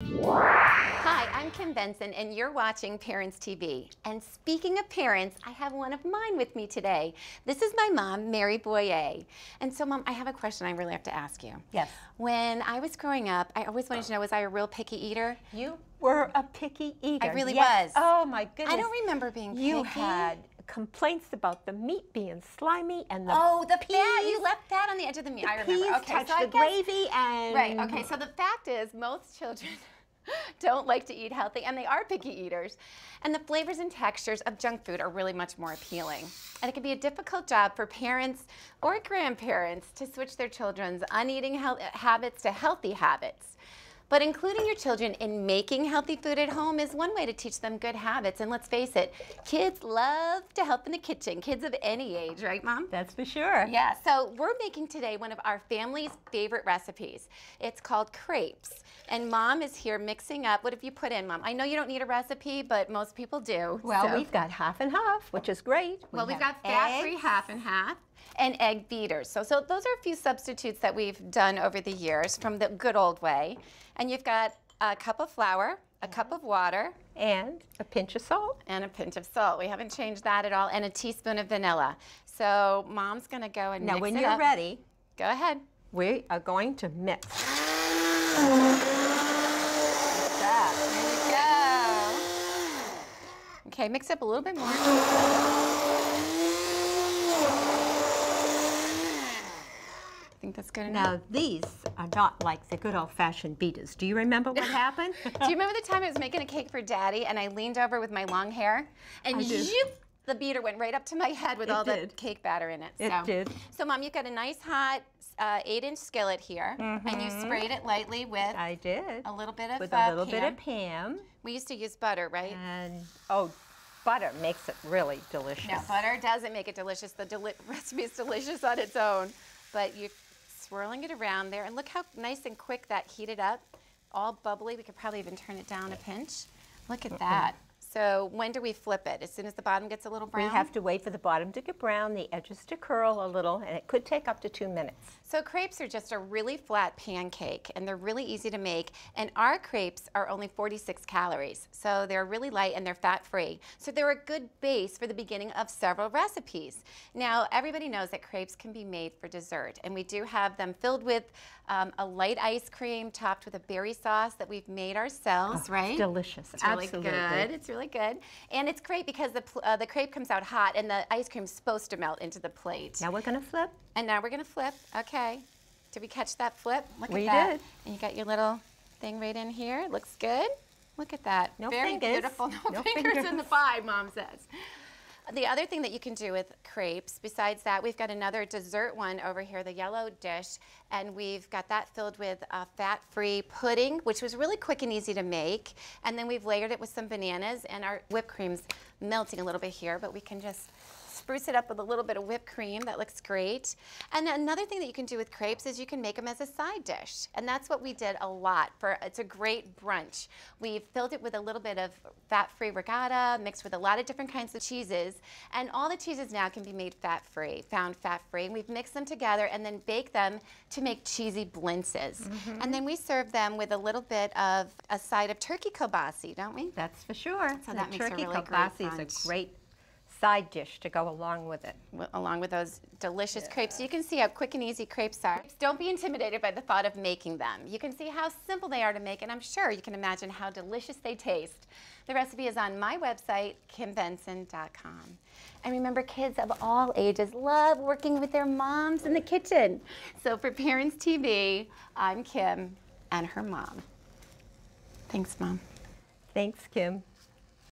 Hi, I'm Kim Bensen, and you're watching Parents TV. And speaking of parents, I have one of mine with me today. This is my mom, Mary Boyer. And so, Mom, I have a question I really have to ask you. Yes. When I was growing up, I always wanted to know, was I a real picky eater? You were a picky eater. I really yes. was. Oh, my goodness. I don't remember being picky. You had complaints about the meat being slimy and the the peas. fat, you left that on the edge of the meat. I remember. Peas Okay, touched so I the guess, gravy and... Right, okay, so the fact is most children don't like to eat healthy, and they are picky eaters. And the flavors and textures of junk food are really much more appealing. And it can be a difficult job for parents or grandparents to switch their children's uneating habits to healthy habits. But including your children in making healthy food at home is one way to teach them good habits. And let's face it, kids love to help in the kitchen, kids of any age, right, Mom? That's for sure. Yeah, so we're making today one of our family's favorite recipes. It's called crepes. And Mom is here mixing up. What have you put in, Mom? I know you don't need a recipe, but most people do. Well, we've got half and half, which is great. We've got fat-free half and half and egg beaters. So those are a few substitutes that we've done over the years from the good old way. And you've got a cup of flour, a cup of water. And a pinch of salt. And a pinch of salt. We haven't changed that at all. And a teaspoon of vanilla. So Mom's going to go and mix it up. Now, when you're ready, go ahead. We are going to mix. There you go. Okay, mix up a little bit more. I think that's good enough. Now, these are not like the good old-fashioned beaters. Do you remember what happened? Do you remember the time I was making a cake for Daddy and I leaned over with my long hair and zoop, the beater went right up to my head with all the cake batter in it. It did. So, Mom, you've got a nice hot 8-inch skillet here, and you sprayed it lightly with I did. a little bit of with a little bit of Pam. We used to use butter, right? And butter makes it really delicious. No, butter doesn't make it delicious. The recipe is delicious on its own, but you're swirling it around there, and look how nice and quick that heated up, all bubbly. We could probably even turn it down a pinch. Look at that. So when do we flip it? As soon as the bottom gets a little brown? We have to wait for the bottom to get brown, the edges to curl a little, and it could take up to 2 minutes. So crepes are just a really flat pancake, and they're really easy to make. And our crepes are only 46 calories. So they're really light and they're fat-free. So they're a good base for the beginning of several recipes. Now, everybody knows that crepes can be made for dessert, and we do have them filled with a light ice cream topped with a berry sauce that we've made ourselves, right? It's delicious. It's really good. It's really good. And it's great because the crepe comes out hot and the ice cream's supposed to melt into the plate. Now we're going to flip. And now we're going to flip. Okay. Did we catch that flip? Look at that. We did. And you got your little thing right in here. It looks good. Look at that. No Very fingers. beautiful. No fingers in the pie, Mom says. The other thing that you can do with crepes, besides that, we've got another dessert one over here, the yellow dish, and we've got that filled with fat-free pudding, which was really quick and easy to make. And then we've layered it with some bananas, and our whipped cream's melting a little bit here, but we can just spruce it up with a little bit of whipped cream. That looks great. And another thing that you can do with crepes is you can make them as a side dish. And that's what we did a lot. It's a great brunch. We've filled it with a little bit of fat-free ricotta, mixed with a lot of different kinds of cheeses. And all the cheeses now can be made fat-free, found fat-free. And we've mixed them together and then baked them to make cheesy blintzes. And then we serve them with a little bit of a side of turkey kielbasa, don't we? That's for sure. So that makes a turkey really great kielbasa is a great side dish to go along with it. Along with those delicious crepes. So you can see how quick and easy crepes are. Don't be intimidated by the thought of making them. You can see how simple they are to make, and I'm sure you can imagine how delicious they taste. The recipe is on my website, kimbensen.com. And remember, kids of all ages love working with their moms in the kitchen. So for Parents TV, I'm Kim and her mom. Thanks, Mom. Thanks, Kim.